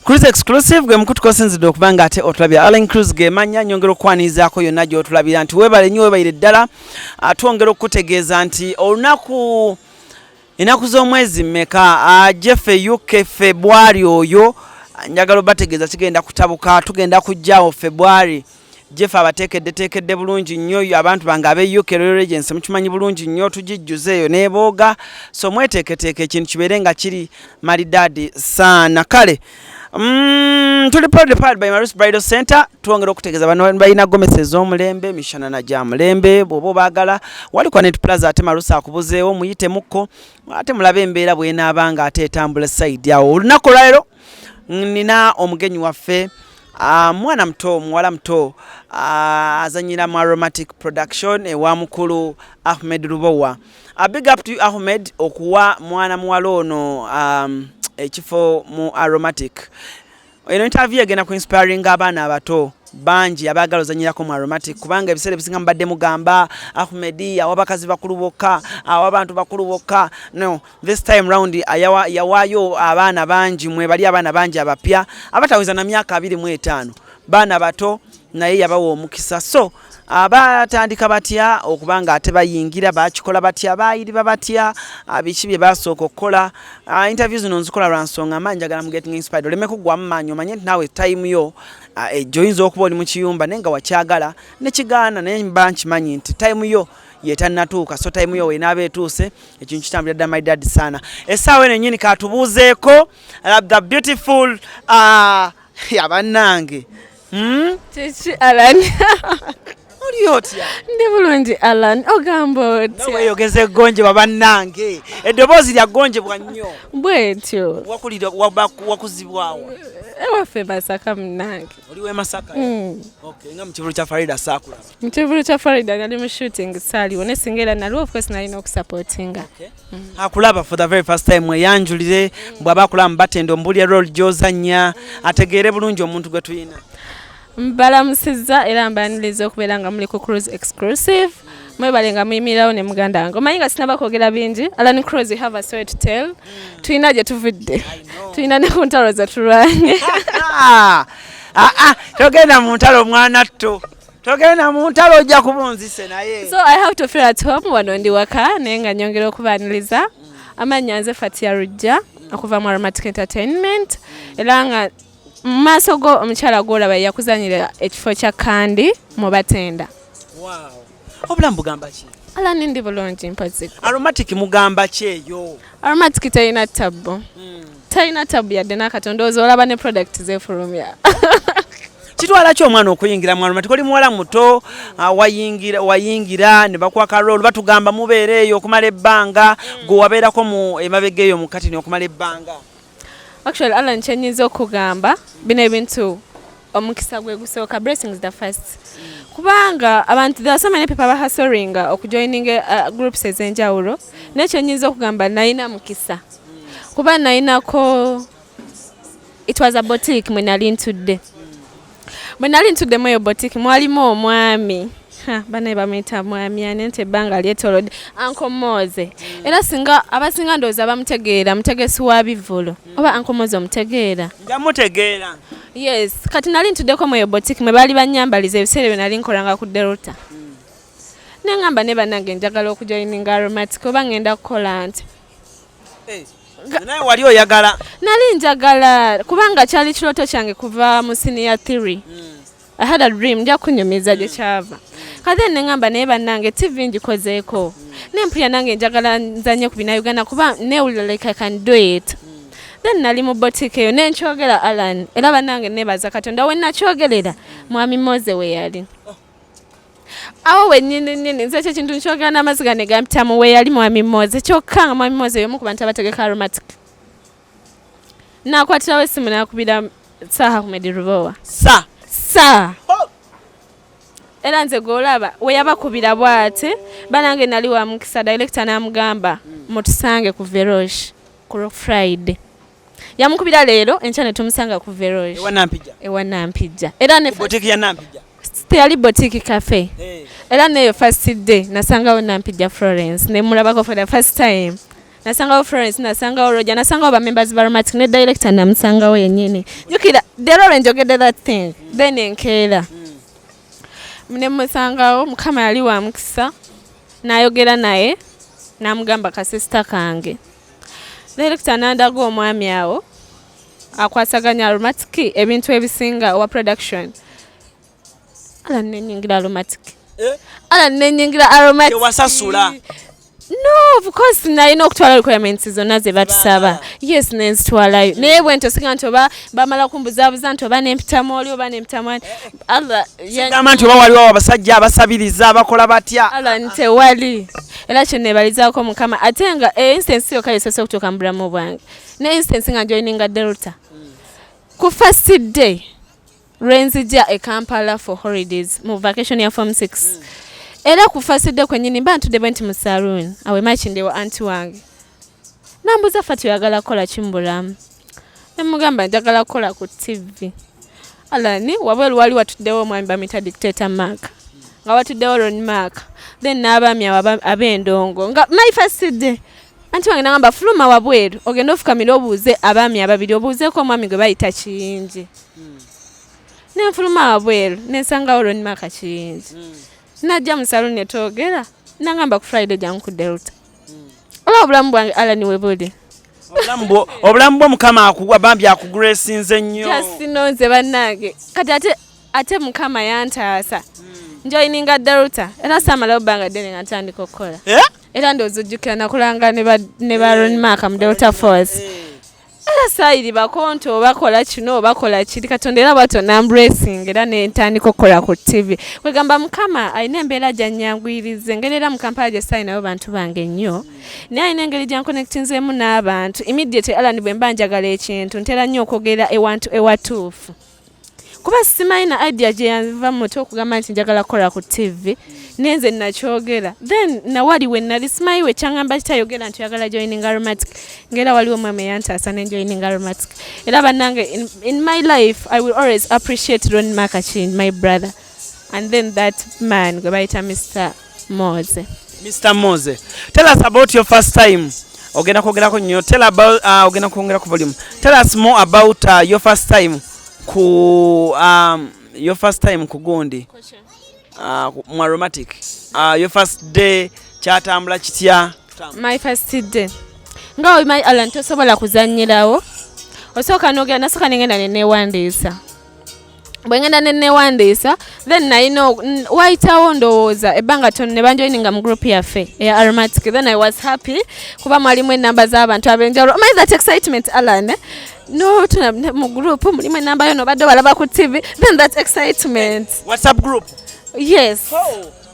Cruise exclusive gwe mkutu kosinzidde okubanga ate otulabira Allen Cruise ge manya nyongero kwanizaako yonna gy'otulabira nti weebale nnyo weebalire ddala twongera okukutegeeza nti olunaku ennaku z'omwezi mmeka Jeffe UK February oyo njagala bategeeza kigenda kutabuka tugenda kujjaawo February Jeffe abateekedde bulungi nnyo abantu bange ab'e UK Royal Agency mukimanyi bulungi nnyo tugijjuzeeyo n'ebooga so mweteeketeeke ekintu kibeere nga kiri malidaadi saana kale tuli powered by Marus Bridal Center tuongera okutegeeza bano balina gomesi ez'omulembe mishanana gya mulembe bw'oba baagala wali kwa Net Plaza ate Marus akubuzeewo muyite mukko ate mulabe embeera bw'enaabanga ate etambula side awo olunaku lwaleero nina omugenyi waffe mwana muto muwala muto azanyira mu Aromatic Production ewa mukulu Ahmed Rubowa. Big up to you Ahmed okuwa mwana muwala ono ekifo mu Aromatic. Eno interview agenda ku inspiring abaana abato banji abagala ozanyirako mu Aromatic kubanga ebiseera bisinga mbadde mugamba Ahmed awabakazi bakulu bokka awabantu bakulu bokka no this time round yawayo abaana banji mwe bali abaana banji abapya abataweza na myaka 25 baana bato naye yabawo omukisa so abatandika batya okubanga ate bayingira bakikola batya bayiriba batya abiki bye basooka okukola interviews zino nzikola lwansonga manjagala mu getting inspired oleme kugwa mu manyo manye nawe time yo joyinza okuba oli mu kiyumba nenga wakyagala nekigaana naye mba nkimanyi nti time yo yetanatuuka so time yo wenaaba etuuse ekintu kitambulira ddala my dad sana essaawa eno nnyini katubuuzeeko the beautiful yabannange Chichi Alan. Oliotya. Ndi bulungi Alan ogamba otya. Nawe yogeze gonje babannange. Eddoboozi lya gonje bwa nnyo. Bwetyo. Wakulira wakuzibwawo. Ewaffe Masaka munnange. Oli we Masaka? Okay, nga mu kivulu kya Farida saakula. Mu kivulu kya Farida nali mu shooting saaliwo ne singera nalwo of course nalina okusupportinga. Akulaba for the very first time weyanjulire bw'aba akulaba mu Batenda ombulya role gy'ozannya ategeere bulungi omuntu gwe tuyina. Mbalamusizza era mbaniriza okubeera nga muli ku Cruise exclusive mwebalenga muyimirawo ne muganda wange omanyi nga sinaba kwogera bingi Alan Cruise have a story to tell tulina gye tuvudde tulina ne ku ntalo ze tulwanye togenda mu ntalo mwana tto togenda mu ntalo ojja kubunzise naye so I have to feel at home wano ndi waka naye nga nyongera okubaaniriza amannya nze Fatia Rujja okuva mu Aromatic Entertainment era nga maaso go omukyala gw'olaba yakuzanyira ekifo kya kandi mu Batenda. Wow. Obulamu bugamba ki? Alani ndi bulungi mpozzi. Aromatic mugamba ki eyo? Aromatic tayina tabbo. Tayina tabbo yadde n'akatonda olaba ne product z'efulumya. Kitwala ki omwana okuyingira mu Aromatic oli muwala muto wayingira ne bakwaka role batugamba mubeere eyo okumala ebbanga gwe wabeerako mu emabega eyo mu katini okumala ebbanga. Actually Alan chenyizo okugamba bino ebintu omukisa gwe gusooka blessings the first kubanga abantu there are so many people hustling okujoining groups ezenjawulo nechenyizo okugamba naina mukisa kuba naina ko it was a boutique when I today moyo boutique mwalimu omwami bana bamita mwami anente banga lyetolode Uncle Moze era singa abasinga ndoza bamutegeera mutegesi wa bivulo oba Uncle Moze omutegeera ngamutegeera yes kati nali ntudeko mu boutique me bali banyambaliza ebiseere nali nkolanga ku Delta nengamba ne banange njagala okujoininga Aromatic oba ngenda kukola nti naye wali oyagala nali njagala kubanga kyali kiroto kyange kuva mu senior 3 I had a dream nja kunyumiza gye kyava kade nengamba naye bannange TV njikozeeko nempulya nange njagala nzanye ku bina Uganda kuba newulira like I can do it then nali mu boutique eyo nenkyogera Alan era bannange nebaza Katonda we nakyogerera mwami Moze we yali awo wennyini nze ekyo kintu nkyogera n'amaziga ne gampitamu we yali mwami Moze kyokka nga mwami Moze y'omu ku bantu abategeka Aromatic nakwatirawo essimu nakubira Sir Ahmed Rubowa sa era nze golaba we yabakubira bwate banange nali wa mukisa director namugamba mutusange ku Veroche ku Rock Friday yamukubira leero enchane tumusanga ku Veroche ewa Nampijja era ne boutique ya Nampijja yali boutique cafe era neyo first day nasanga wo Nampijja Florence ne mulabako for the first time nasangawo Florence, nasangawo Roger, nasangawo ba members ba Aromatic ne director namusangawo yennyini. Jukira they're all enjoyed that thing. Then enkeera. Mune musangawo mukama yali wa mukisa. Nayogera naye namugamba ka sister kange. Director nandago omwami awo akwasaganya Aromatic ebintu ebisinga wa production. Ala nenyingira Aromatic. Ala nenyingira Aromatic. Wasasula. No, of course nalina okutwala requirements zonna ze batusaba. Yes, nenzitwalayo. Naye bwe ntosiga nti oba bamala kumbuzabuza nti oba nempitamu oli oba nempitamu Allah yagamba nti oba waliwo abasajja abasabiriza abakola batya. Allah nte wali. Era kye neebalizaako Mukama ate nga instance yo kale sose okutuuka mu bulamu bwange. Ne instance nga joininga Delta. Ku first day Renzija e Kampala for holidays mu vacation ya form 6. Era ku first day kwennyini mba ntudde bwe nti mu saloon awe machindewo anti wange. Nambuza fatu yagala kola kimbulamu. Nemugamba njagala kola ku TV. Alani wabweru wali watuddewo omwami bamita dictator Mark. Nga watuddewo Ron Mark. Then n'abaami ab'endongo. Nga my first day. Anti wange nagamba fuluma wabweru ogenda ofukamira obuuze abaami ababiri obuuzeeko omwami gwe bayita Kiyingi. Nenfuluma wabweru nensangawo Ron Mark Kiyingi. Najja mu saloon ne twogera nagamba ku Friday jangu ku Delta. Ola obulamu bwange ala niwe buli. Obulamu bwo Mukama akugwa bambi akugracinze nnyo. Jasinoze bannange. Kati ate Mukama yantaasa. Joininga Delta era samala obanga ddene nga ntandika okukola. Era ndozojjukira nakulanga ne ba Ron Mark mu Delta Force. Era sairi bakonto bakola kino bakola kiri Katonda era bato nambracing era ne ntandika okukola ku TV. Wegamba Mukama ayina embeera gyanyangwirize ngerera mu Kampala gye sayina abo bantu bange nnyo. Naye ayina engeri gyankonectinzeemu n'abantu. Immediately ala ni bwe mba njagala ekintu ntera nnyo okwogera ewantu ewatuufu. Kuba simayina idea gye yanva muto okugamba nti njagala kukola ku TV nenze nakyogera. Then nawali we nali simayiwe kyangamba kitayogera nti yagala joining Aromatic ngera waliwo mwame yantaasa ne joining Aromatic. Era bannange in my life I will always appreciate Ron Mark my brother, and then that man gwe bayita Mr. Moze. Mr. Moze, tell us about your first time. Ogenda kwogerako nnyo. Tell about ogenda kwongera ku volume. Tell us more about your first time ku Gundi. Mu Aromatic. Your first day kyatambula kitya? My first day. Nga my Alan tosobola kuzannyirawo. Osooka n'ogenda nasooka n'engenda ne neewandiisa. Bwe ngenda ne neewandiisa then nayina wayitawo ndowooza ebbanga tono ne banjoininga mu group yaffe eya Aromatic. Then I was happy kuba mwalimu ennamba z'abantu ab'enjawulo. Mind that excitement Alan. No, mu group mulimu ennamba yo nobadde balaba ku TV. Then that excitement. WhatsApp group? Yes.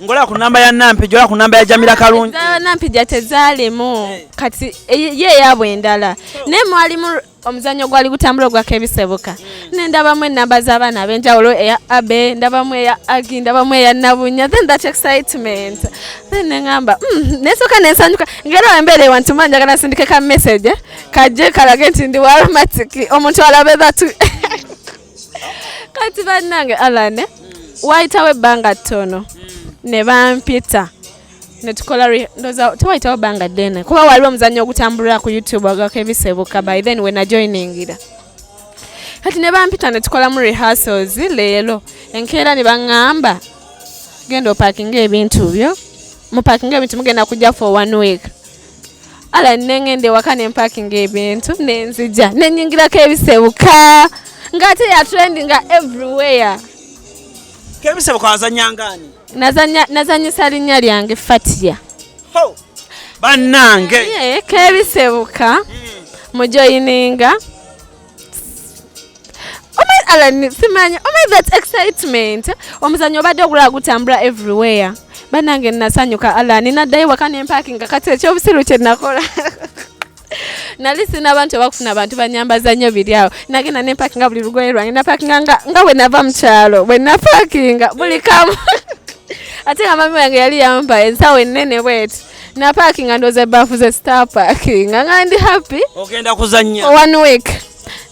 Ngola ku namba ya Nampijja ola ku namba ya Jamila Kalungi? Nampijja tezaalimu. Kati ye yabwe endala. Ne mwalimu omuzannyo gwali gutambula gwako ebisebuka. Ne ndabamu ennamba z'abaana ab'enjawulo eya Abe, ndabamu eya Agi, ndabamu eya Nabunya. Then that excitement. Then ngamba nesooka nensanyuka ngera embeera wantuma njagala sindike ka message kajje kalage nti ndi wa Aromatic omuntu alabe that. Kati bannange Alane wayitawo ebbanga ttono ne bampita ne tukola ndoza tewayitawo bbanga ddene kuba waliwo omuzannyo ogutambulira ku YouTube agako ebisebuka. By then when I joiningira kati ne bampita ne tukola mu rehearsals leero enkeera ne baŋŋamba genda opakinga ebintu byo mupakinga ebintu mugenda kujja for 1 week. Ala nengende waka ne mpakinga ebintu nenzija nenyingirako ebisebuka ngate ya trending everywhere. Kebisebuka wazanyangani? Nazanyisa linnya lyange Fatia. Bannange. Kebisebuka mujoininga. Alan simanya that excitement omuzannyo obadde ogulala gutambula everywhere. Bannange nasanyuka Alan naddayo waka ne mpakinga kati ekyobusiru kye nakola. Nali sina abantu abakufuna abantu banyambaza nnyo biri awo. Nagenda ne parkinga buli lugoye lwange na parkinga nga bwe nava mu kyalo bwe na parkinga buli kamu. Ate nga mami wange yali yampa ensawo ennene bweti. Na parkinga ndoze ebbafu ze star parking nga ndi happy. Ogenda kuzannya 1 week.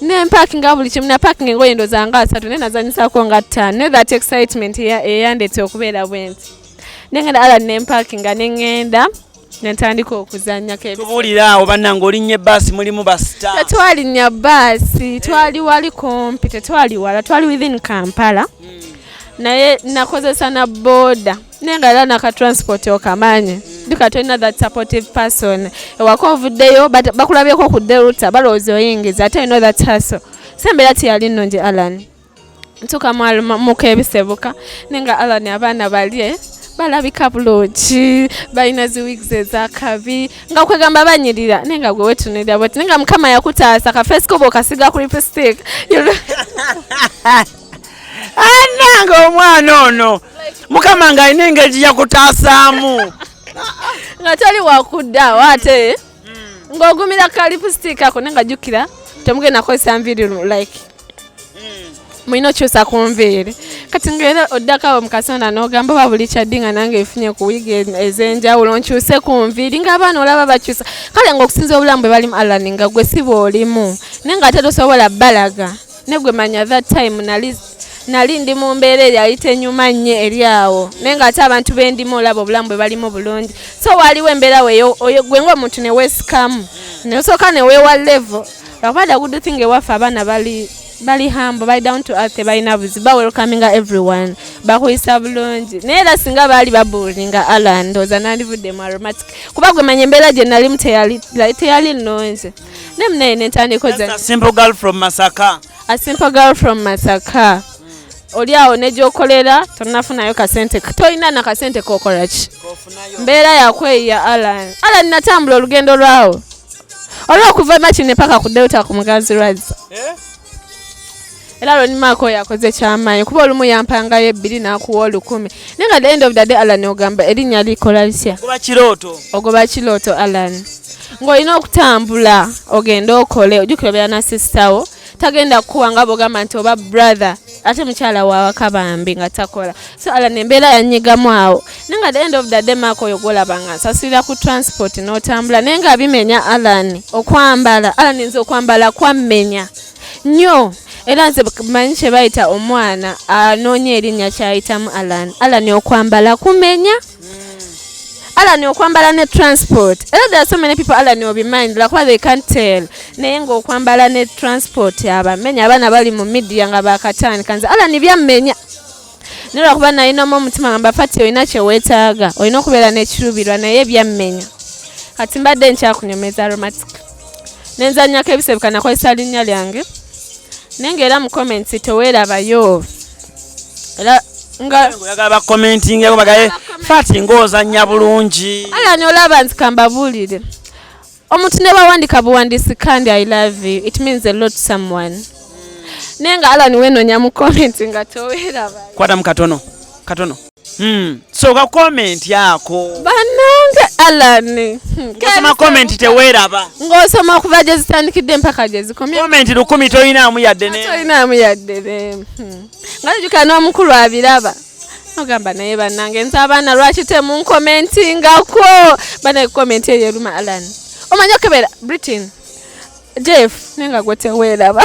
Ne parkinga buli kimu na parking engoye ndoza nga 3 ne nazanyisako nga 5. Ne that excitement eyandetse okubeera bwenti. Nengenda ala ne parkinga nengenda Nentandika okuzannya kebisebe. Tubulira awo bannange olinnye bbaasi mulimu ba star. Tetwalinnya bbaasi, twali wali kumpi, tetwali wala, twali within Kampala. Naye nakozesa na boda. Nenga era naka transport okamanye. Duka tolina that supportive person. Ewaka ovuddeyo bakulabyeko ku deruta balowooza oyingiza ate you know that hustle. Sembera tiyali nnungi Alan. Ntuuka mu kebisebuka nenga Alan abaana balye balabika bulungi balina ziwigs ezakabi nga kwegamba banyirira nenga gwe wetunira bweti nenga mukama yakutaasa ka face kobo kasiga ku lipstick. Ananga omwana ono mukama nga alina engeri yakutaasaamu. Nga tali wakudda ate ng'ogumira ka lipstick ako nenga jjukira temugenda kukozesa nviiri like mulina okyusa ku nviiri kati ng'era oddakawo mu kasonda n'ogamba oba buli kyaddi nga nange efunye ku wiigi ez'enjawulo nkyuse ku nviiri ng'abaana olaba bakyusa kale ng'okusinza obulamu bwe balimu Alan nga gwe si bw'olimu naye nga ate tosobola balaga ne gwe manya that time nali ndi mu mbeera eyali tenyuma nnyo eri awo naye nga ate abantu bendimu olaba obulamu bwe balimu bulungi so waaliwo embeera gwe ng'omuntu ne weesikamu ne osooka ne weewa level lwakuba good thing ewaffe abaana bali humble bali down to earth balina buzibu welcoming everyone bakuyisa bulungi naye era singa baali babulinga Alan ndowooza nandivudde mu aromatic kuba gwe manya embeera gye nalimu teyali nnungi ne munaye nentandika a simple girl from Masaka oli awo negyokolera tonafunayo kasente tolina na kasente kokola ki mbeera yakweyiya Alan natambula olugendo lwawo olw'okuva makine paka ku Delta ku muganzi Razza era lonimaako yakoze kyamaanyi kuba olumu yampangayo 2 n'akuwa 10 naye nga the end of the day Alan ogamba erinnya likola litya ogoba kirooto Alan ng'olina okutambula ogenda okole ojjukira obeera na sisitawo tagenda kukuwa nga bw'ogamba nti oba brother ate mukyala waawaka bambi nga takola so Alan embeera yannyigamu awo naye nga the end of the day maako oyo gwolaba nga nsasulira ku transport n'otambula naye nga bimenya Alan okwambala Alan nze okwambala kwammenya nnyo era nze manyi kye bayita omwana anoonya erinnya kyayitamu Alan okwambala kumenya Alan okwambala ne transport era there are so many people Alan obimind lwakuba they can't tell naye ng'okwambala ne transport abamenya abaana bali mu media nga bakatandika nze Alan byammenya naye lwakuba nalinamu omutima nga mbafati olina kye weetaaga olina okubeera n'ekirubirwa naye byammenya kati mbadde nkyakunyomeza aromatic nenzanyako ebisebeka nakozesa linnya lyange naye ng'era mu comments teweerabayo era nga oyagala bakomentinge bagaye fati ng'ozannya bulungi Alan olaba nti kambabuulire omuntu ne bawandika buwandiisi kandi I love you it means a lot to someone naye nga Alan wenonya mu comment nga toweerabayo kwata mu katono so ka comment yako bannange Alan ng'osoma comment teweeraba ng'osoma okuva gye zitandikidde mpaka gye zikomye comment 10 toyinaamu yadde nga jjukira n'omukulu abiraba ogamba naye bannange nze abaana lwaki temunkomentingako banaye comment eyo eruma Alan omanyi okebera Britain Jeff naye nga gwe teweeraba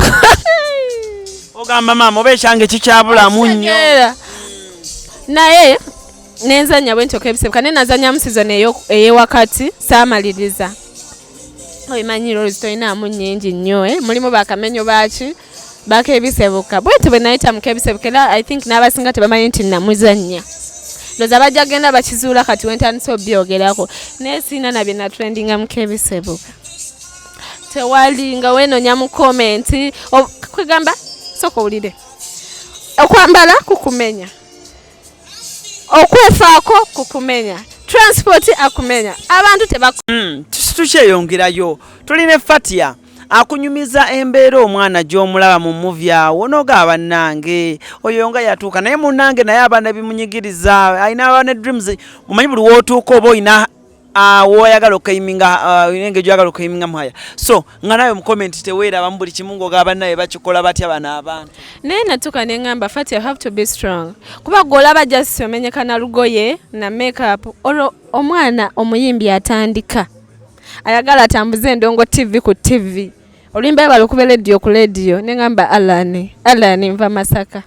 ogamba maama oba ekyange kikyabulamu nnyo naye nenzanya bwentyoka ebisebuka naye nazanyamu season ey'ewakati saamaliriza oyimanyire oluzi tolinaamu nnyingi nnyo mulimu bakamenyo bakebisebuka bwete bwe nayita mu kebisebuka era I think n'abasinga tebamanyi nti namuzannya ndowooza bajja genda bakizuula kati wentandisa obyogerako naye siina nabye natrendinga mu kebisebuka tewali nga wenonya mu komenti kwegamba sooka owulire okwambala kukumenya okwefaako kukumenya transport akumenya abantu tukyeyongerayo tulina Fatia akunyumiza embeera omwana gy'omulaba mu movie awo n'ogaba bannange oyo nga yatuuka naye munnange naye abaana bimunyigiriza alina abaana dreams mumanyi buli wootuuka oba oyina woyagala okayiminga engeri gyoyagala okayiminga muhaya so nga nawe mu comment teweeraba mu buli kimu ng'ogaba naye bakikola batya bano abantu naye natuuka ne ngamba Fatia have to be strong kuba gw'olaba just omenyeka na lugoye na makeup olwo omwana omuyimbi atandika ayagala atambuze endongo TV ku TV olimba ebala okuba radio ku radio ne ngamba Alan nva Masaka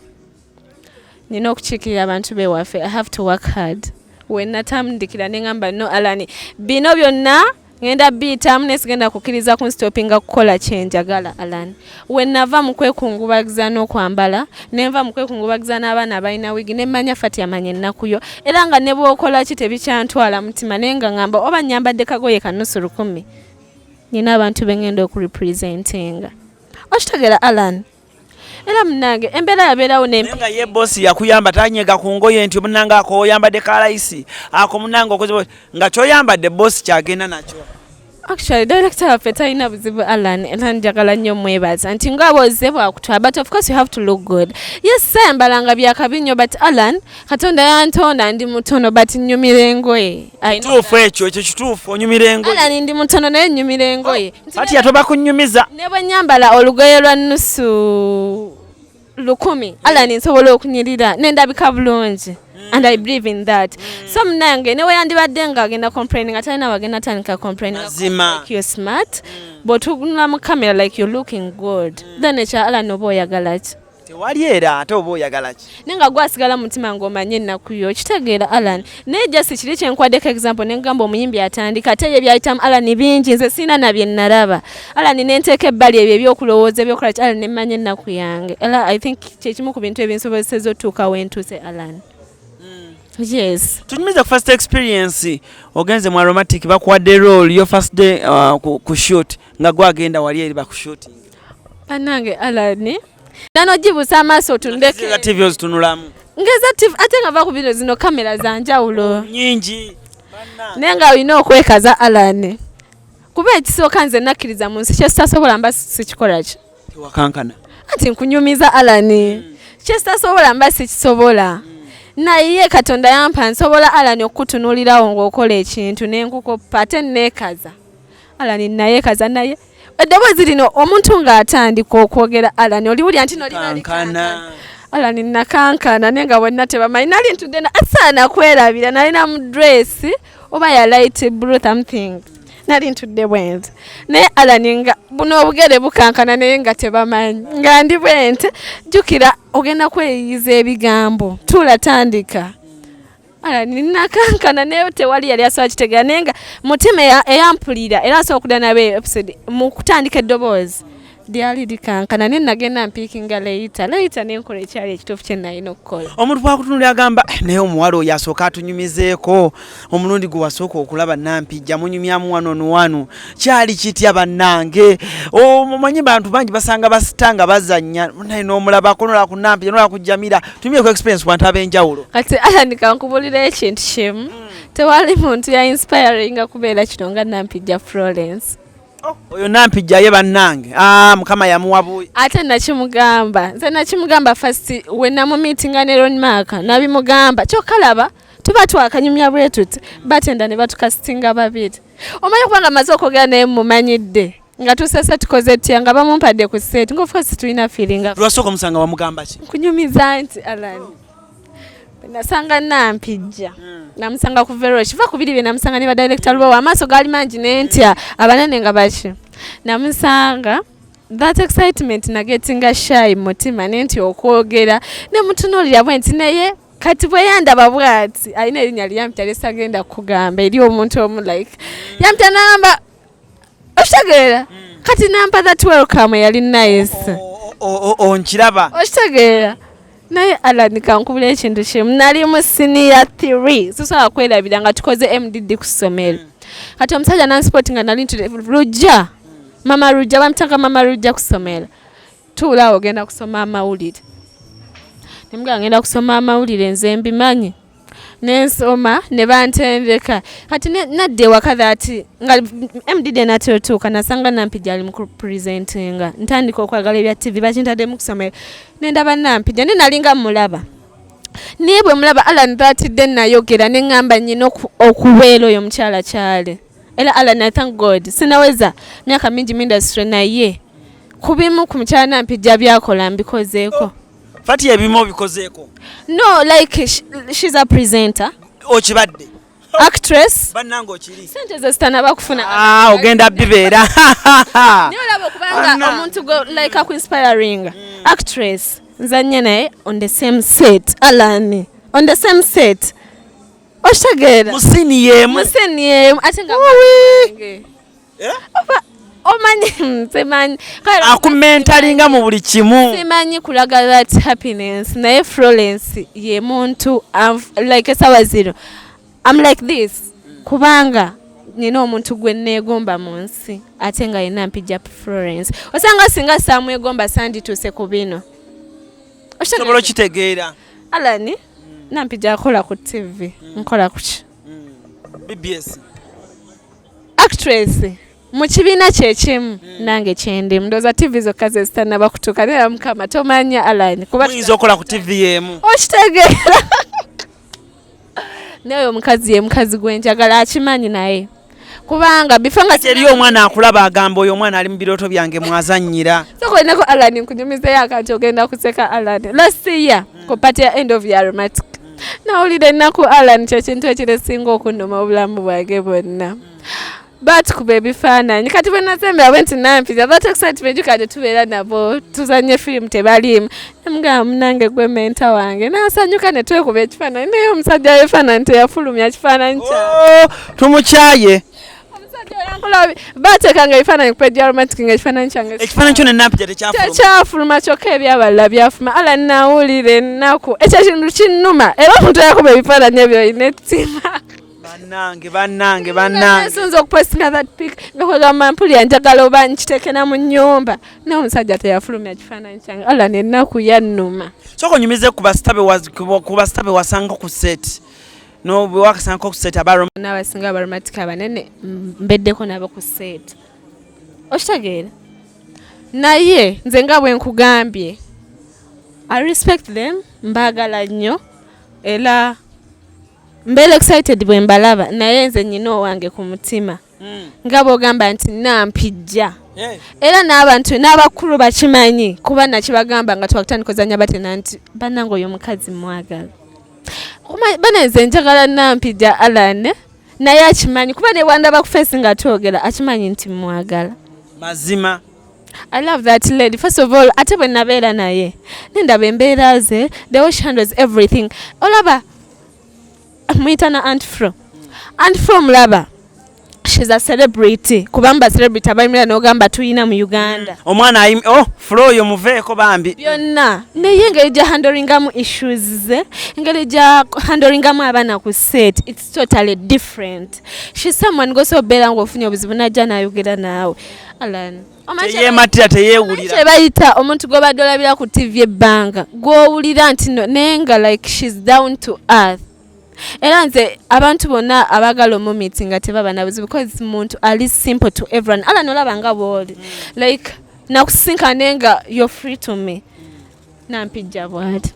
nina okukiikirira abantu bewaffe I have to work hard wenatandikira nengamba no Alan bino byonna ngenda bitamu nesigenda kukiriza kunstopinga kukola kyenjagala Alan wenava mu kwekungubagiza n'okwambala nenva mu kwekungubagiza n'abaana abalina wigi nemmanya fati amanye ennakuyo era nga ne bw'okola ki tebikyantwala mutima naye nga ngamba oba nyambadde kagoye kanusu 10 nina abantu bengenda okurepresentinga okitegeera Alan era munange embeera yabeerawo nga ye bosi yakuyamba tanyega ku ngoye nti munange ako oyambadde kalaisi ako munange okoze nga kyoyambadde bosi kyagenda nakyo. Actually, director waffe talina buzibu Alan era njagala nnyo mwebaza nti ng'aboze bwakutwala but of course you have to look good. Yes sayambalanga byakabinyo but Alan Katonda yantonda ndi mutono but nnyumira engoye. Kituufu ekyo kituufu onyumira engoye. Alan ndi mutono naye nnyumira engoye. Ati yatoba kunnyumiza. Ne bwe nyambala olugoye lwa nusu 10 Alan nsobola okunyirira nendabika bulungi. And I believe in that. Some nange newe yandibadde nga agenda complaining atalina wagenda tandika complaining like you're smart but uguna mu camera like you're looking good then echa Alan obo oyagala ki tewali era ate obo oyagala ki nenga gwasigala mutima ng'omanye ennakuyo kitegeera Alan naye just kiri kyenkwaddeko example nengamba omuyimbi atandika ate ye byayitamu Alan bingi nze sina na bye nalaba Alan nenteeka ebbali ebyo ebyokulowooza ebyokola ki Alan nemmanya ennaku yange era I think kyekimu ku bintu ebinsobozeseza otuuka wentuuse Alan. Yes. Tunyumiza first experience ogenze mu aromatic bakuwadde role your first day ku shoot nga gwagenda wali eri bakushooting. Panange Alan nano jibusa amaaso tundeke ngeza TV ozitunulamu ngeza TV ate nga va ku bino zino kamera za njawulo nyingi nenga olina okwekaza Alan kuba ekisooka nze nakkiriza mu nsi kyesitasobola mba sikikola ki tewakankana ati nkunyumiza Alan kyesitasobola mba sikisobola naye Katonda yampa nsobola Alan okutunuulirawo ng'okola ekintu n'enkukopa ate neekaza Alan nayeekaza naye eddoboozi lino omuntu ng'atandika okwogera Alan oliwulya nti nolibakankana Alan nakankana naye nga bonna tebamanyi nali ntudde asaana kwerabira nalina mu dress oba ya light blue something nali ntudde bwente naye Alan nga buno obugere bukankana naye nga tebamanyi nga ndi bwente jjukira ogenda kweyiyiza ebigambo tuula tandika Alan nakankana naye tewali yali asobola kitegeera naye nga mutima eyampulira era asobola okudda nabe episode mu kutandika eddoboozi lyali likankana naye nagenda mpiikinga leeta nenkola ekyali ekituufu kye nalina okukola. Omuntu bwakutunulira agamba naye omuwala oyo asooka atunyumizeeko omulundi gwe wasooka okulaba Nampijja munyumyamu wano kyali kitya bannange omanyi bantu bangi basanga basitanga bazannya naye n'omulabako nola ku Nampijja nola ku Jamila tumye ku experience bantu ab'enjawulo kati Alan kankubulira ekintu kimu tewali muntu ya inspiring kubeera kino nga Nampijja Florence. Oyo Nampijja ye bannange mukama yamuwabuye ate nakimugamba first when namu meeting ne Ron Mark nabimugamba kyokalaba tuba twakanyumya bwe tuti Batenda ne batukastinga babiri omanyi kubanga amaze okwogera naye mumanyidde nga tusese tukoze tutya nga bamumpadde ku set nga of course tulina feeling lwasooka musanga bamugamba ki kunyumiza nti Alan nasanga Nampijja namusanga ku Vero kiva ku biri bye namusanga ne ba director lwo amaaso gali mangi n'entya abanene nga baki namusanga that excitement nagetinga shy mutima nenti okwogera ne mutunuulira bwenti naye kati bwe yandaba bwati alina erinnya lyampita lesagenda kugamba eri omuntu omu like yampita namba okitegeera kati nampa that welcome yali nice onkiraba okitegeera naye Alan kankubula ekintu kimu nali mu senior 3 sosobola kwerabira nga tukoze MDD ku ssomero kati omusajja nansport nga nali Rujja mama Rujja bamutanga mama Rujja ku ssomero tuulaawo ogenda kusoma amawulire nemugamba ngenda kusoma amawulire nze mbimanyi nensoma ne bantendeka kati nadde ewaka that nga MDD natuuka nasanga Nampijja ali mu presentinga ntandika okwagala ebya TV bakintadde mu kusomero nendaba Nampijja ne nalinga mulaba naye bwe mulaba Alan batidde nayogera ne ngamba nnyina okubeera oyo mukyala kyale era Alan I thank God sinaweza myaka mingi mu industry naye kubimu ku mukyala Nampijja byakola mbikozeeko Fati ebimu obikozeeko no like she's a presenter okibadde actress bannange okiri sente ze zitanaba kufuna ogenda bibeera niyo olaba okubanga omuntu go like aku inspiring actress nzanye naye on the same set Alan on the same set Oshagera. Musini yemu Ate nga wange. Omanyi semanyi akumentalinga mu buli kimu semanyi kulaga that happiness naye Florence ye muntu like esawa zero I'm like this kubanga nina omuntu gwe neegomba mu nsi ate nga yina Nampijja Florence osanga singa samwegomba sandituuse ku bino osobola kitegeera Alani Nampijja akola ku TV nkola ku ki BBS actress mu kibiina kyekimu nange kyendi ndoza TV zokka zesitanaba kutuuka naye mukama tomanya Alani kuba muyinza okola ku TV yemu okitegeera naye omukazi ye mukazi gwenjagala akimanyi naye kubanga bifanga eri omwana akulaba agamba oyo omwana ali mu birooto byange mwazannyira sokolinako Alani nkunyumizeyo akanti ogenda kuseka Alani last year ku party ya end of year romantic nawulira ennaku Alani kyekintu ekiresinga okunnuma obulamu bwange bwonna batukuba ebifaananyi kati bwe nasembera bwe nti Nampijja that excitement kati tubeera nabo tuzanye firimu tebaliimu namugamba munange gwe menta wange nasanyuka ne twekuba ekifaananyi naye omusajja wefaananyi teyafulumya kifaananyi kya tumukyaye omusajja oyankulabi bateekanga ebifaananyi ku page romantic nga ekifaananyi kyange ekifaananyi kyo ne Nampijja tekyafuluma kyokka ebyabalala byafuluma Alani nawulira ennaku ekyo kintu kinnuma era omuntu yakuba ebifaananyi ebyo olina ettima bannange nsinza okupostinga that pic nga kwegamba mpulira njagala oba nkiteekera mu nnyumba naye omusajja teyafulumya kifaananyi kyange Alani ennaku yannuma soko nyumize ku basitabe wasanga ku set no bwe wakasanga ku set n'abasinga abaromantika abanene mbeddeko nabo ku set okitegeera naye nze nga bwe nkugambye I respect them mbaagala nnyo era mbeera excited bwe mbalaba naye nze nyina owange ku mutima nga bw'ogamba nti Nampijja era n'abantu n'abakulu bakimanyi kuba nakibagamba nga twakutandika ozannya Batenda nti bannange oyo omukazi mwagala bana nze njagala Nampijja Alani naye akimanyi kuba ne bwandaba ku face nga twogera akimanyi nti mwagala mazima I love that lady. First of all, ate bwe nabeera naye nendaba embeera ze the way she handles everything olaba mwitana Aunt Fro mulaba she's a celebrity kubamba celebrity abayimira n'ogamba tuyina mu Uganda omwana Flo oyo muveeko bambi byonna naye engeri gya handlingamu issues ze engeri gya handlingamu abaana ku set it's totally different she's someone goso obeera ng'ofunye obuzibu najja n'ayogera naawe Alani teyeematira teyeewulira kyebayita omuntu gw'obadde olabira ku TV ebbanga gw'owulira nti naye nga like she's down to earth era nze abantu bonna abagala omumiti nga tebaba nabuzibu because muntu ali simple to everyone Alani olaba nga bw'oli like nakusinkane nga you're free to me Nampijja bw'ati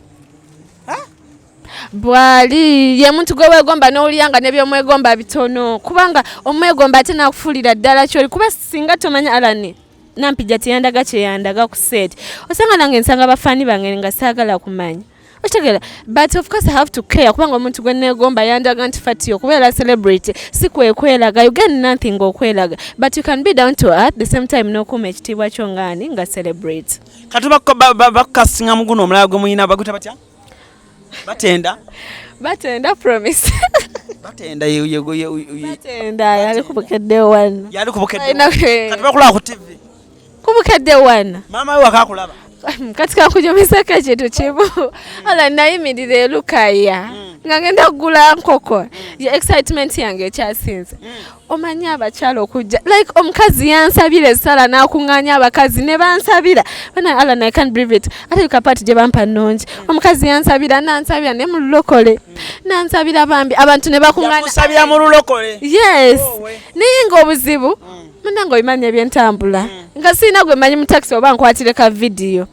bwali ye muntu gwe weegomba n'owulira n'ebyomwegomba bitono kubanga omwegomba ate nakufuulira ddala kyoli kuba singa tomanya Alani Nampijja teyandaga kyeyandaga ku set osanga nange nsanga bafaani bange nga saagala kumanya okitegera but of course I have to care kubanga omuntu gwe neegomba yandaga nti fati okubeera celebrity si kwekweraga you get nothing okweraga but you can be down to earth the same time n'okuuma ekitiibwa kyo ngani nga celebrate kati bakukasinga mu guno omulala gwe muyina baguta batya Batenda promise Batenda yali kubukedde wana kati bakulaba ku TV kubukedde wana maama we wakakulaba kati kankujomesako ekintu kimu Alani nayimirira elukaya nga ngenda kugula nkoko ye excitement yange ekyasinze omanyi abakyala okujja like omukazi yansabira essala n'akuŋŋaanya abakazi ne bansabira bana Alani I can't believe it ate kapati gye bampa nnungi omukazi yansabira nansabira ne mu lulokole nansabira bambi abantu ne bakuŋŋaanya mu lulokole yes naye ng'obuzibu munange obimanyi ebyentambula nga sirina gwe manyi mu taxi oba nkwatire ka video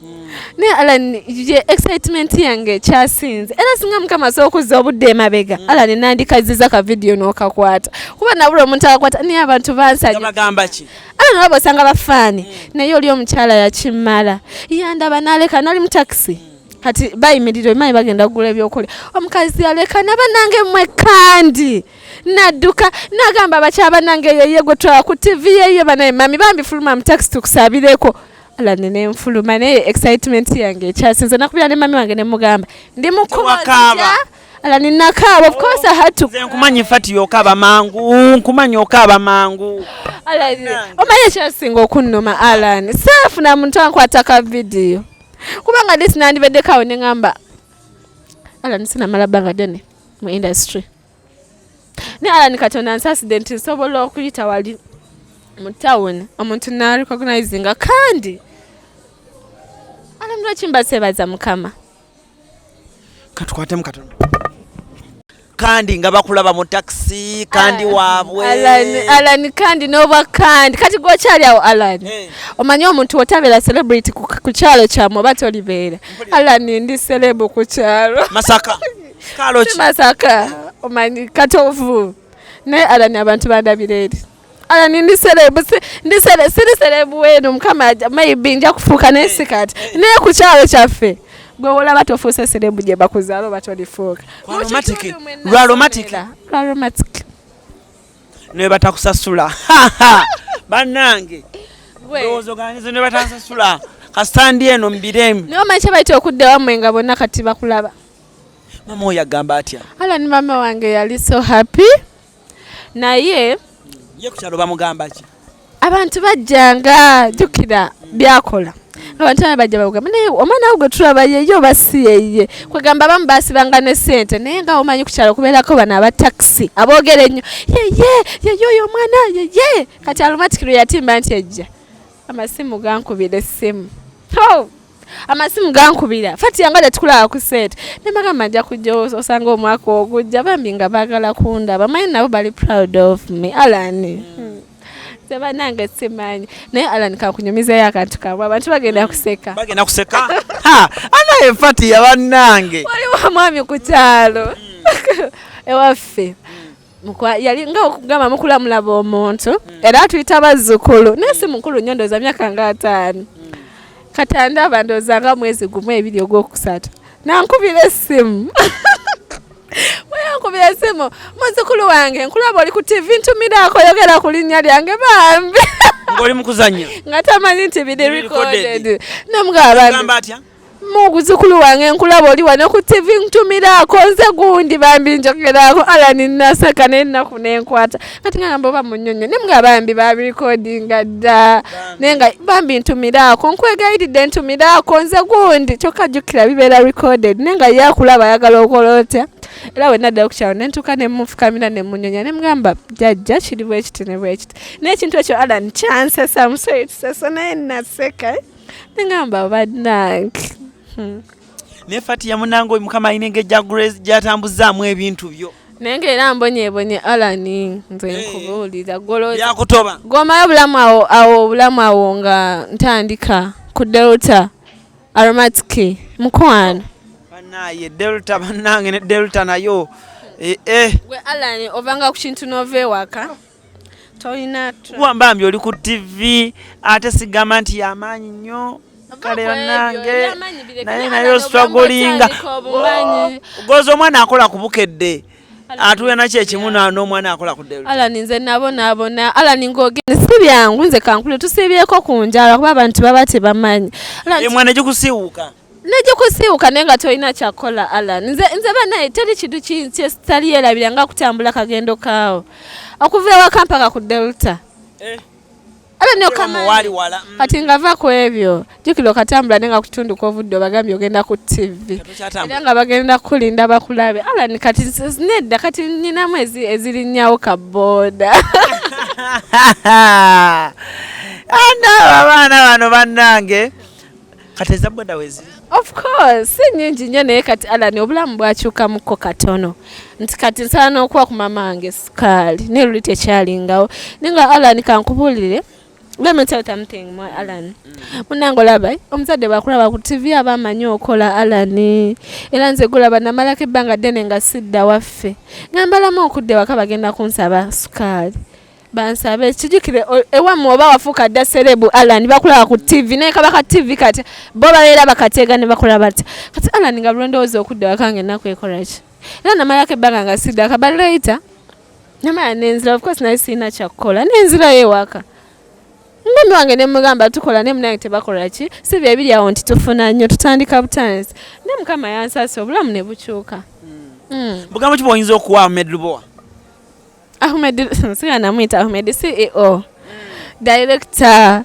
naye Alani ye excitement yange ekyasinze era singa mukama asobola okuzza obudde emabega Alani nandikaziza ka video n'okakwata kuba nabula omuntu akakwata naye abantu bansajja bagamba ki Alani olaba osanga bafaani naye oli omukyala yakimala yandaba n'aleka nali mu taxi kati bayimirira omanyi bagenda kugula ebyokulya omukazi aleka nabanange mmwe kandi nadduka nagamba abakyala banange yeye gwe twala ku TV yeye banaye mami bambi fuluma mu taxi tukusabireko Alani ne nfuluma naye excitement yange ekyasinze nakubira ne mami wange ne mugamba ndi mukuba Alan nakaba of course I had to nkumanyi fati yokaba mangu nkumanyi okaba mangu Alan omanye kyasinga okunnuma Alan safuna muntu ankwataka video kubanga this nandi bedekawo ne ngamba Alan sina malabanga dene mu industry ne Alan katona accident nsobola okuyita wali mu town omuntu na recognizing kandi Alan lwachimba sebaza mukama katukwate mukatono kandi nga bakulaba mu taxi kandi waabwe Alan kandi nova kandi kati gochali awo Alan omanyi omuntu otabera celebrity ku kyalo kyamwe batolibeera Alan ndi celeb ku kyalo Masaka kalo ki Masaka omanyi katovu ne Alan abantu bandabireri Alan ndi celeb ndi celeb wenu mukama maybe nja kufuuka nesikati ne ku kyalo kyaffe gwe olaba tofuuse serebu gye bakuzaalo batolifuuka Aromatic ne batakusasula bannange ndowooza oganize ne batansasula kasitandi eno mbiremu naye omanyi kyebaita okudde wammwe nga bonna kati bakulaba mama oyo agamba atya Alan mama wange yali so happy naye ye ku kyalo bamugamba ki abantu bajjanga jjukira byakola abantu bajja bagamba naye omwana we gwe tulaba yeyo basiyeye kwegamba bamu basibanga ne ssente naye nga omanyi ku kyalo kubeerako bano aba taxi aboogera ennyo yeyo oyo omwana yeye kati aromatic lwe yatimba nti ejja amasimu gankubira essimu amasimu gankubira fati yanga tetukulaba ku ssente ne bagamba nja kujja osanga omwaka ogujja bambi nga baagala kundaba manyi nabo bali proud of me Alan banange simanyi naye Alan kakunyumizayo akantu kamwe abantu bagenda kuseka anaye fati yabannange waliwo mwami ku kyalo ewaffe yali nga okugamba mukulamulaba omuntu era atuyita bazzukulu naye si mukulu nnyo ndooza myaka nga 5 katandaba ndooza nga mwezi gumu 2 ogwokusatu nankubira essimu Wayankubira essimu muzzukulu wange nkulaba oli ku TV ntumiraako yogera ku linnya lyange bambi ng'oli mu kuzannya nga tamanyi nti biri recorded namugamba atya muzzukulu wange nkulaba oli wano ku TV ntumiraako nze gundi bambi njogeraako Alan naseka n'ennaku n'enkwata kati ngamba oba munyonyo ne mugamba bambi babirekodinga dda naye nga bambi ntumiraako nkwegayiridde ntumiraako nze gundi kyokka jjukira bibeera recorded naye nga yakulaba ayagala okola otya era we nadda okukyalo ne ntuuka ne mufukamira ne munyonya ne mugamba jjajja kiri bwe kiti ne bwe kiti n'ekintu ekyo Alan kyansesa musayitsesa naye naseka ne ngamba bannange ne fati ya munango mukama ayina engejja Grace gyatambuzaamu ebintu byo naye ng'era mbonyeebonye Alan nze nkubuulira yakutoba gomayo obulamu awo obulamu awo nga ntandika ku Delta Aromatic mukwano banaye Delta bannange ne Delta nayo gwe Alan ovanga ku kintu nova ewaka tolina wambambi oli ku TV ate sigamba nti yamaanyi nnyo kale bannange naye strugglinga goza omwana akola ku bukedde atuwe nakyo ekimu n'omwana akola ku Delta Alan nze nabonaabona Alan ng'ogenda si byangu nze kankule tusiibyeko ku njala kuba abantu baba tebamanyi emwana gikusiiwuka nejikusiiwuka naye nga tolina kyakola Alan nze banaye teri kintu kitali yerabira nga kutambula kagendo kaawo okuva ewaka mpaka ku Delta Alan okamali kati ngava ku ebyo jjukira okatambula naye nga ku kitundu kw'ovudde obagambye ogenda ku TV era nga bagenda kulinda bakulabe Alan kati nedda kati ninamu ezirinnyawo kabooda abaana bano bannange kati eza boda weziri of course si nnyingi nnyo naye kati Alan obulamu bwakyukamukko katono nti kati nsaana okuwa ku mama wange sukaali ne luli tekyalingawo naye nga Alan kankubuulire let me tell something more Alan munange olaba omuzadde bakulaba ku TV abamanyi okola Alan era nze gulaba namalako ebbanga ddene nga sidda waffe ngambalamu okudde waka bagenda kunsaba sukaali bansabe kijukire ewamu oba wafuuka dda serebu Alan bakulaba ku TV naye kabaka TV kati bo babeera bakateega ne bakola bati kati Alan nga bulondowooza okudde wakange ennaku ekolaki era namalako ebbanga nga sidda kabaleta namala nenzira of course naye sirina kyakukola nenzirayo ewaka Mami wange ne mugamba tukola ne munaye tebakola ki si bye biri awo nti tufuna nnyo tutandika butanzi ne mukama yansasa obulamu ne bukyuka bugambo ki bw'oyinza okuwa Ahmed Lubowa? Ahmed singa namwita Ahmed CEO director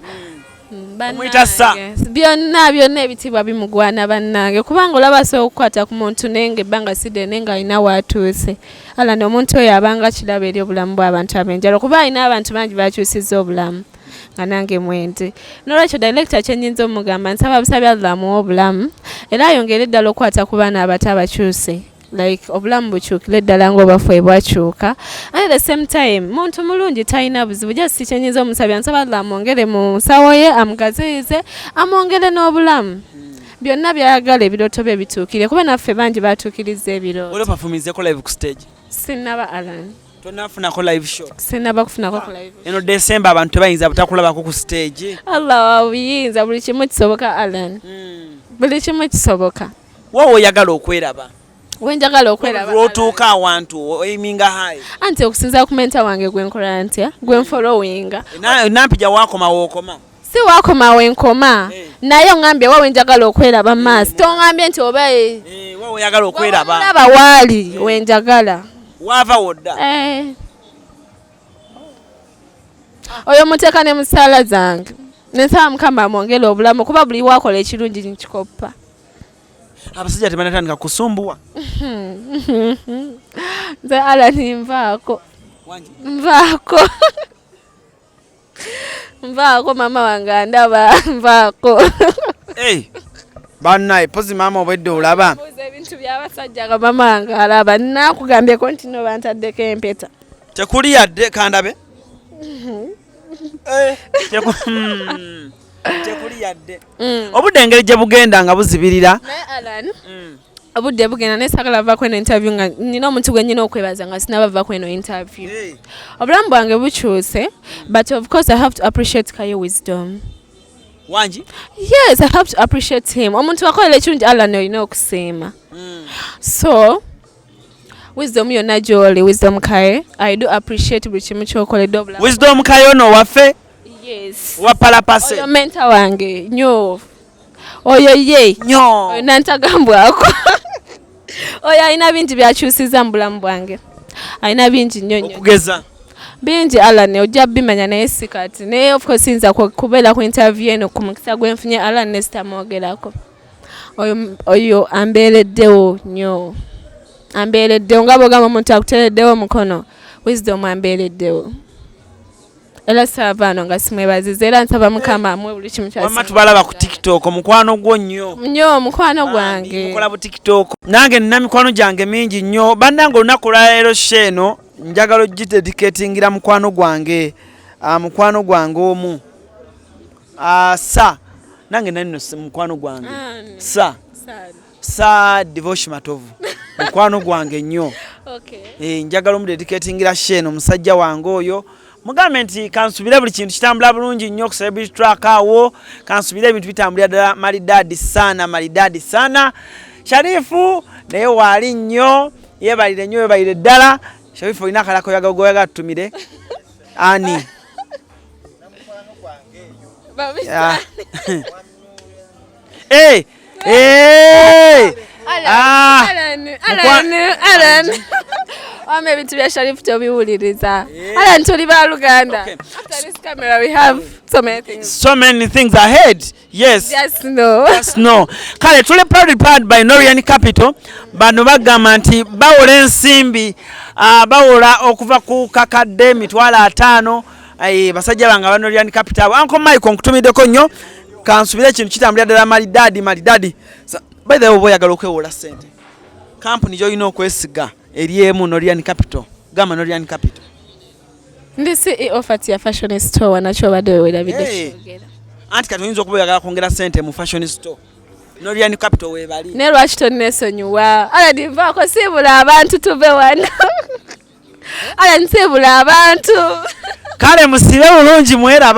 Mwita sa byonna ebitibwa bimugwana bannange kubanga olaba asobola okukwata ku muntu nenge ebbanga sidde nenga alina waatuuse Allan omuntu oyo abanga kiraba eri obulamu bw'abantu ab'enjalo kuba alina abantu bangi bakyusizza obulamu nga nange mwendi n'olwekyo director kyenyinza omugamba nsaba busabye Allah amuwe obulamu era ayongere eddala okukwata ku baana abato abakyuse like obulamu bukyukire ddala ng'obafu bwakyuka at the same time muntu mulungi talina buzibu just si kyenyinza omusabya nsaba Allah amwongere mu nsawo ye amugaziyize amwongere n'obulamu byonna byayagala ebirooto bye bituukire kuba naffe bangi batuukiriza ebirooto. Oli performizeko live ku stage? Sinnaba Allan. Tonafunako live show? Sinnaba kufunako ku live. Eno December abantu tebayinza butakulabako ku stage? Allah wabuyinza buli kimu kisoboka Allan. Buli kimu kisoboka. Wowe oyagala okweraba? Wenjagala okweraba. Lwotuuka awantu oyiminga hayi. Anti okusinza ku mentor wange gwenkola ntya gwenfollowinga. Nampijja waakoma wookoma? Si wakoma wenkoma naye ongambye wowe njagala okweraba maaso tongambye nti oba wowe oyagala okweraba olaba waali wenjagala wava wodda oyo muteeka ne musaala zange nensaba Mukama amwongere obulamu kuba buli wakola ekirungi nkikoppa. Abasajja tebanatandika kusumbuwa? Nze Allan nvaako nvaako mama wange andaba nvaako. Bannaye pozi maama obwedde olaba ebintu by'abasajja nga mama wange alaba nakugambyeko nti no bantaddeko empeta tekuli yadde kandabe tekuli yadde obudde engeri gye bugenda nga buzibirira naye Allan obudde bugenda naye saagala bava kweno interview nga nina omuntu gwe nyina okwebaza nga sinaba bava kweno interview obulamu bwange bukyuse but of course I have to appreciate Kayo wisdom. Wanji? Yes, I have to appreciate him. Omuntu akolera ekirungi Allan olina okusiima. So wisdom yonna gy'oli wisdom Kayo I do appreciate buli kimu ky'okoledde obulamu. Wisdom Kayo no waffe? Yes. Wapalapase? Oyo mentor wange nnyo oyo ye nnyo oyo nantagambwako oyo alina bingi byakyusiza mu bulamu bwange alina bingi nnyo okugeza bingi Allan ojja bimanya naye si kati naye of course nza kubeera ku interview eno ku mukisa gwenfunye Allan ne sitamwogerako oyo ambeereddewo nnyo ambeereddewo nga bw'ogamba omuntu akuteereddewo omukono wisdom ambeereddewo era saavaano nga simwebaziza era nsaba Mukama amwe buli kimu kyasi wamma tubalaba ku TikTok mukwano gwo nnyo mukwano gwange mukola bu TikTok nange nina mikwano gyange mingi nnyo bannange olunaku lwa leero sheeno njagala ogidedicatingira mukwano gwange omu sa nange nanino mukwano gwange sa Devotion Matovu mukwano gwange nnyo njagala omudedicatingira sheeno musajja wange oyo mugambe nti kansubire buli kintu kitambula bulungi nnyo okusaba bit track awo kansubire ebintu bitambulira ddala malidadi sana Sharifu naye waali nnyo yebalire ddala Sharifu olina akalako yagoyaga tutumire ani Allan Wame ebintu bya Sharifu tobiwuliriza. Allan tuli ba Luganda. After this camera we have so many things ahead. Yes. Yes, no. Kale tule proud by Norian Capital. Bano bagamba nti bawola ensimbi bawola okuva ku kakadde mitwala 5 basajja banga ba Norian Capital. Uncle Mike onkutumiddeko nnyo kansubira ekintu kitambulira ddala malidadi. By the way boyagala okwewola sente. Company joyina okwesiga eriemu Norian Capital. Gama Norian Capital. Ndi CEO ya fashion store wanacho bado webidde. Anti kati oyinza okuboyagala kwongera sente mu fashion store. Norian Capital webali. Ne lwaki tonnesonyiwa. Allan nvaako sibula abantu tuve wano. Allan nsibula abantu. Kale musibe bulungi mweraba.